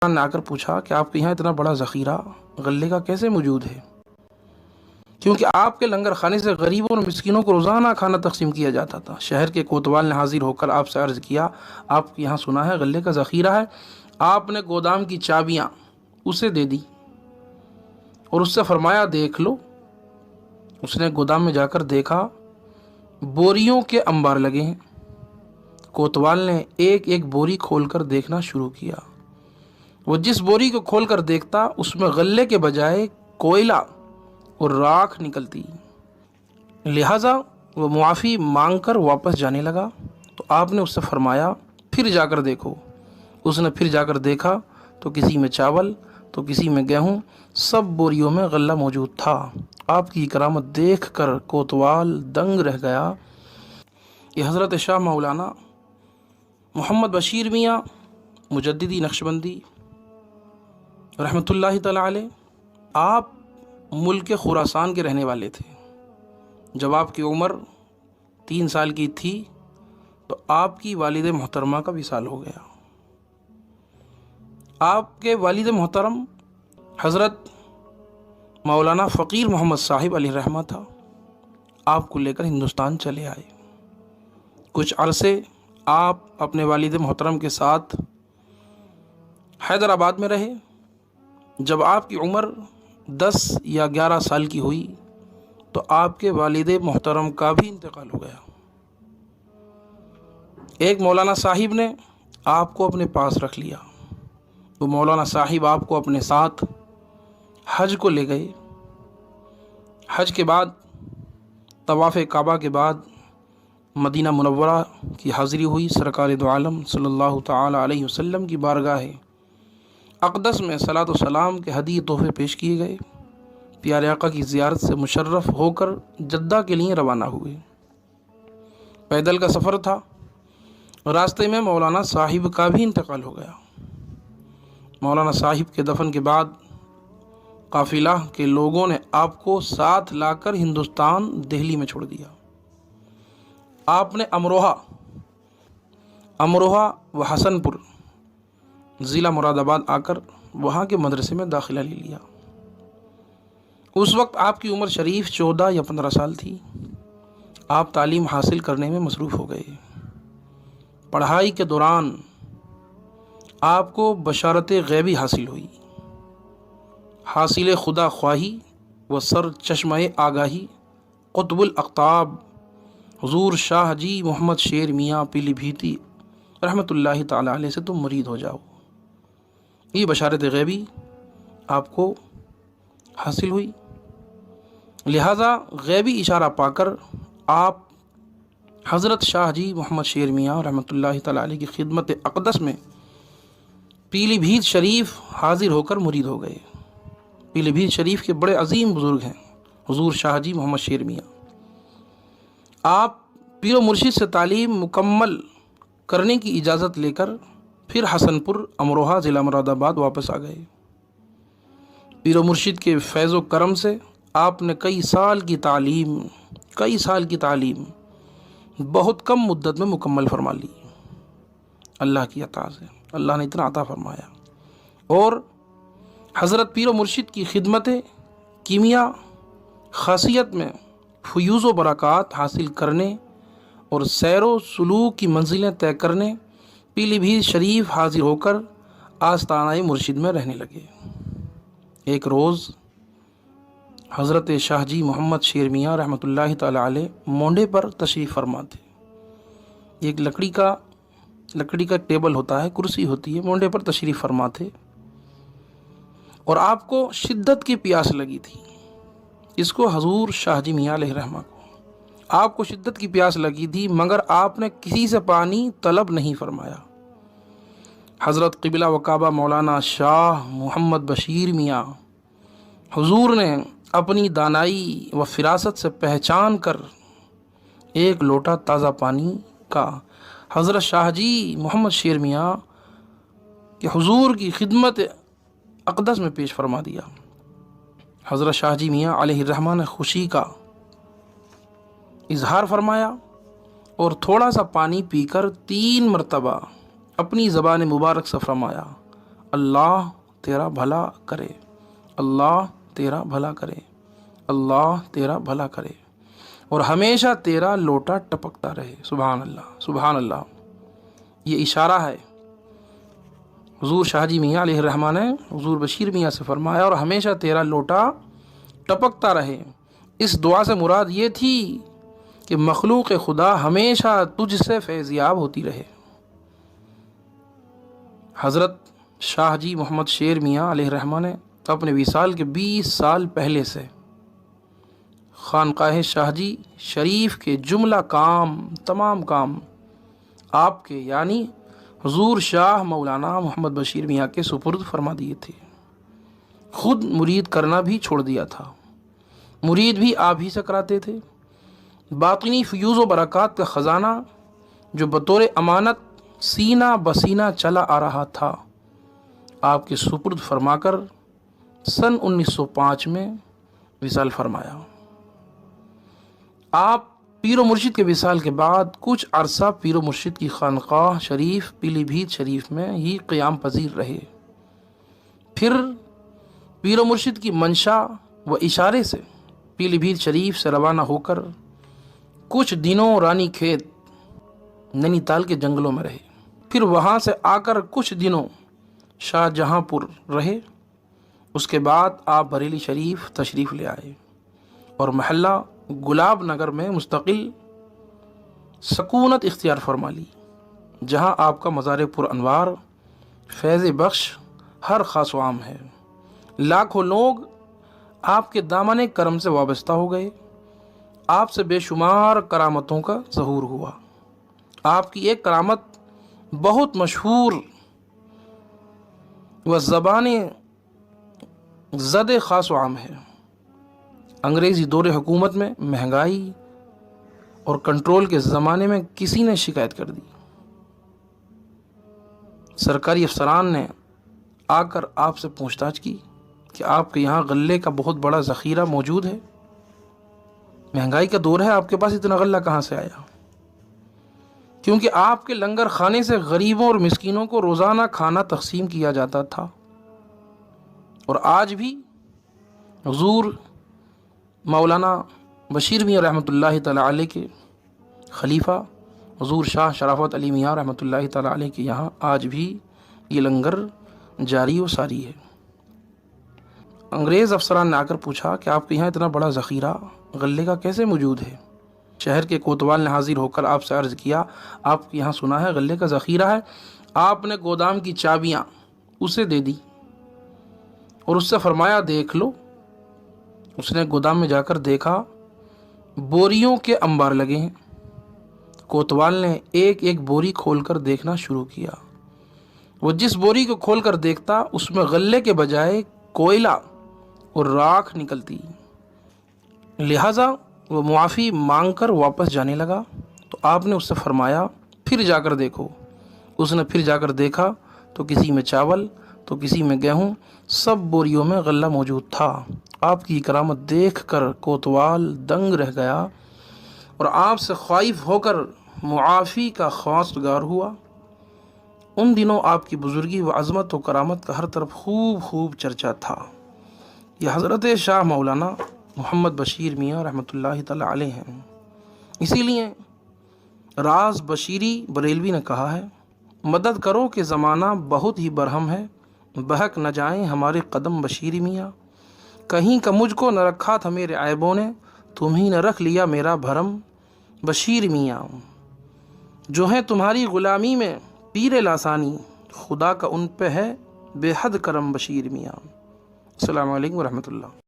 نے آ کر پوچھا کہ آپ کے یہاں اتنا بڑا ذخیرہ غلے کا کیسے موجود ہے؟ کیونکہ آپ کے لنگر خانے سے غریبوں اور مسکینوں کو روزانہ کھانا تقسیم کیا جاتا تھا۔ شہر کے کوتوال نے حاضر ہو کر آپ سے عرض کیا، آپ کے یہاں سنا ہے غلے کا ذخیرہ ہے۔ آپ نے گودام کی چابیاں اسے دے دی اور اس سے فرمایا دیکھ لو۔ اس نے گودام میں جا کر دیکھا، بوریوں کے انبار لگے ہیں۔ کوتوال نے ایک ایک بوری کھول کر دیکھنا شروع کیا۔ وہ جس بوری کو کھول کر دیکھتا اس میں غلے کے بجائے کوئلہ اور راکھ نکلتی، لہٰذا وہ معافی مانگ کر واپس جانے لگا۔ تو آپ نے اس سے فرمایا پھر جا کر دیکھو۔ اس نے پھر جا کر دیکھا تو کسی میں چاول تو کسی میں گیہوں، سب بوریوں میں غلہ موجود تھا۔ آپ کی کرامت دیکھ کر کوتوال دنگ رہ گیا۔ یہ حضرت شاہ مولانا محمد بشیر میاں مجددی نقشبندی رحمۃ اللہ تعالی علیہ، آپ ملک خراسان کے رہنے والے تھے۔ جب آپ کی عمر 3 سال کی تھی تو آپ کی والد محترمہ کا وصال ہو گیا۔ آپ کے والد محترم حضرت مولانا فقیر محمد صاحب علیہ رحمہ تھا۔ آپ کو لے کر ہندوستان چلے آئے۔ کچھ عرصے آپ اپنے والد محترم کے ساتھ حیدرآباد میں رہے۔ جب آپ کی عمر 10 یا 11 سال کی ہوئی تو آپ کے والد محترم کا بھی انتقال ہو گیا۔ ایک مولانا صاحب نے آپ کو اپنے پاس رکھ لیا۔ وہ مولانا صاحب آپ کو اپنے ساتھ حج کو لے گئے۔ حج کے بعد طواف کعبہ کے بعد مدینہ منورہ کی حاضری ہوئی۔ سرکار دو عالم صلی اللہ تعالی علیہ وسلم کی بارگاہ اقدس میں صلاۃ و سلام کے ہدیہ تحفے پیش کیے گئے۔ پیارے آقا کی زیارت سے مشرف ہو کر جدہ کے لیے روانہ ہوئے۔ پیدل کا سفر تھا۔ راستے میں مولانا صاحب کا بھی انتقال ہو گیا۔ مولانا صاحب کے دفن کے بعد قافلہ کے لوگوں نے آپ کو ساتھ لا کر ہندوستان دہلی میں چھوڑ دیا۔ آپ نے امروہہ و حسن پور ضلع مراد آباد آ کر وہاں کے مدرسے میں داخلہ لے لیا۔ اس وقت آپ کی عمر شریف 14 یا 15 سال تھی۔ آپ تعلیم حاصل کرنے میں مصروف ہو گئے۔ پڑھائی کے دوران آپ کو بشارت غیبی حاصل ہوئی۔ حاصل خدا خواہی و سر چشمہ آگاہی قطب الاقطاب حضور شاہ جی محمد شیر میاں پیلی بھیتی رحمۃ اللہ تعالی علیہ سے تم مرید ہو جاؤ۔ یہ بشارت غیبی آپ کو حاصل ہوئی، لہٰذا غیبی اشارہ پا کر آپ حضرت شاہ جی محمد شیر میاں رحمۃ اللہ تعالی علیہ کی خدمت اقدس میں پیلی بھیت شریف حاضر ہو کر مرید ہو گئے۔ پیلی بھیت شریف کے بڑے عظیم بزرگ ہیں حضور شاہ جی محمد شیر میاں۔ آپ پیر و مرشد سے تعلیم مکمل کرنے کی اجازت لے کر پھر حسن پور امروہہ ضلع مراد آباد واپس آ گئے۔ پیر و مرشد کے فیض و کرم سے آپ نے کئی سال کی تعلیم بہت کم مدت میں مکمل فرما لی۔ اللہ کی عطا سے اللہ نے اتنا عطا فرمایا، اور حضرت پیر و مرشد کی خدمت کیمیا خاصیت میں فیوز و برکات حاصل کرنے اور سیر و سلوک کی منزلیں طے کرنے پیلی بھیت شریف حاضر ہو کر آستانہ مرشد میں رہنے لگے۔ ایک روز حضرت شاہ جی محمد شیر میاں رحمۃ اللہ تعالی علیہ مونڈے پر تشریف فرما تھے۔ ایک لکڑی کا ٹیبل ہوتا ہے، کرسی ہوتی ہے، مونڈے پر تشریف فرما تھے، اور آپ کو شدت کی پیاس لگی تھی۔ اس کو حضور شاہ جی میاں علیہ رحمہ کو آپ کو شدت کی پیاس لگی تھی، مگر آپ نے کسی سے پانی طلب نہیں فرمایا۔ حضرت قبلہ و کعبہ مولانا شاہ محمد بشیر میاں حضور نے اپنی دانائی و فراست سے پہچان کر ایک لوٹا تازہ پانی کا حضرت شاہ جی محمد شیر میاں کہ حضور کی خدمت اقدس میں پیش فرما دیا۔ حضرت شاہ جی میاں علیہ الرحمہ نے خوشی کا اظہار فرمایا اور تھوڑا سا پانی پی کر 3 مرتبہ اپنی زبان مبارک سے فرمایا اللہ تیرا بھلا کرے، اللہ تیرا بھلا کرے، اللہ تیرا بھلا کرے، اور ہمیشہ تیرا لوٹا ٹپکتا رہے۔ سبحان اللہ، سبحان اللہ۔ یہ اشارہ ہے حضور شاہ جی میاں علیہ الرحمٰن نے حضور بشیر میاں سے فرمایا، اور ہمیشہ تیرا لوٹا ٹپکتا رہے۔ اس دعا سے مراد یہ تھی کہ مخلوق خدا ہمیشہ تجھ سے فیضیاب ہوتی رہے۔ حضرت شاہ جی محمد شیر میاں علیہ الرحمٰن نے اپنے وصال کے 20 سال پہلے سے خانقاہ شاہ جی شریف کے جملہ کام، تمام کام آپ کے یعنی حضور شاہ مولانا محمد بشیر میاں کے سپرد فرما دیے تھے۔ خود مرید کرنا بھی چھوڑ دیا تھا، مرید بھی آپ ہی سے کراتے تھے۔ باطنی فیوز و برکات کا خزانہ جو بطور امانت سینہ بسینہ چلا آ رہا تھا، آپ کے سپرد فرما کر سن 1905 میں وصال فرمایا۔ آپ پیر و مرشد کے وصال کے بعد کچھ عرصہ پیر و مرشد کی خانقاہ شریف پیلی بھیت شریف میں ہی قیام پذیر رہے۔ پھر پیر و مرشد کی منشا و اشارے سے پیلی بھیت شریف سے روانہ ہو کر کچھ دنوں رانی کھیت نینی تال کے جنگلوں میں رہے۔ پھر وہاں سے آ کر کچھ دنوں شاہ جہاں پور رہے۔ اس کے بعد آپ بریلی شریف تشریف لے آئے اور محلہ گلاب نگر میں مستقل سکونت اختیار فرما لی، جہاں آپ کا مزار پر انوار فیض بخش ہر خاص و عام ہے۔ لاکھوں لوگ آپ کے دامن کرم سے وابستہ ہو گئے۔ آپ سے بے شمار کرامتوں کا ظہور ہوا۔ آپ کی ایک کرامت بہت مشہور و زبان زد خاص و عام ہے۔ انگریزی دور حکومت میں مہنگائی اور کنٹرول کے زمانے میں کسی نے شکایت کر دی، سرکاری افسران نے آ کر آپ سے پوچھ تاچھ کی کہ آپ کے یہاں غلے کا بہت بڑا ذخیرہ موجود ہے، مہنگائی کا دور ہے، آپ کے پاس اتنا غلہ کہاں سے آیا؟ کیونکہ آپ کے لنگر خانے سے غریبوں اور مسکینوں کو روزانہ کھانا تقسیم کیا جاتا تھا۔ اور آج بھی حضور مولانا بشیر میاں رحمۃ اللہ تعالیٰ علیہ کے خلیفہ حضور شاہ شرافت علی میاں رحمۃ اللہ تعالیٰ علیہ کے یہاں آج بھی یہ لنگر جاری و ساری ہے۔ انگریز افسران نے آ کر پوچھا کہ آپ کے یہاں اتنا بڑا ذخیرہ غلے کا کیسے موجود ہے؟ شہر کے کوتوال نے حاضر ہو کر آپ سے عرض کیا، آپ کے یہاں سنا ہے غلے کا ذخیرہ ہے۔ آپ نے گودام کی چابیاں اسے دے دی اور اس سے فرمایا دیکھ لو۔ اس نے گودام میں جا کر دیکھا، بوریوں کے انبار لگے ہیں۔ کوتوال نے ایک ایک بوری کھول کر دیکھنا شروع کیا۔ وہ جس بوری کو کھول کر دیکھتا اس میں غلے کے بجائے کوئلہ اور راکھ نکلتی، لہٰذا وہ معافی مانگ کر واپس جانے لگا۔ تو آپ نے اس سے فرمایا پھر جا کر دیکھو۔ اس نے پھر جا کر دیکھا تو کسی میں چاول تو کسی میں گیہوں، سب بوریوں میں غلہ موجود تھا۔ آپ کی کرامت دیکھ کر کوتوال دنگ رہ گیا اور آپ سے خائف ہو کر معافی کا خواستگار ہوا۔ ان دنوں آپ کی بزرگی و عظمت و کرامت کا ہر طرف خوب چرچا تھا۔ یہ حضرت شاہ مولانا محمد بشیر میاں رحمۃ اللہ تعالیٰ علیہ ہیں۔ اسی لیے راز بشیری بریلوی نے کہا ہے، مدد کرو کہ زمانہ بہت ہی برہم ہے، بہک نہ جائیں ہمارے قدم بشیری میاں، کہیں کا مجھ کو نہ رکھا تھا میرے عیبوں نے، تمہیں نہ رکھ لیا میرا بھرم بشیر میاں، جو ہیں تمہاری غلامی میں پیر لاسانی، خدا کا ان پہ ہے بے حد کرم بشیر میاں۔ السلام علیکم ورحمۃ اللہ۔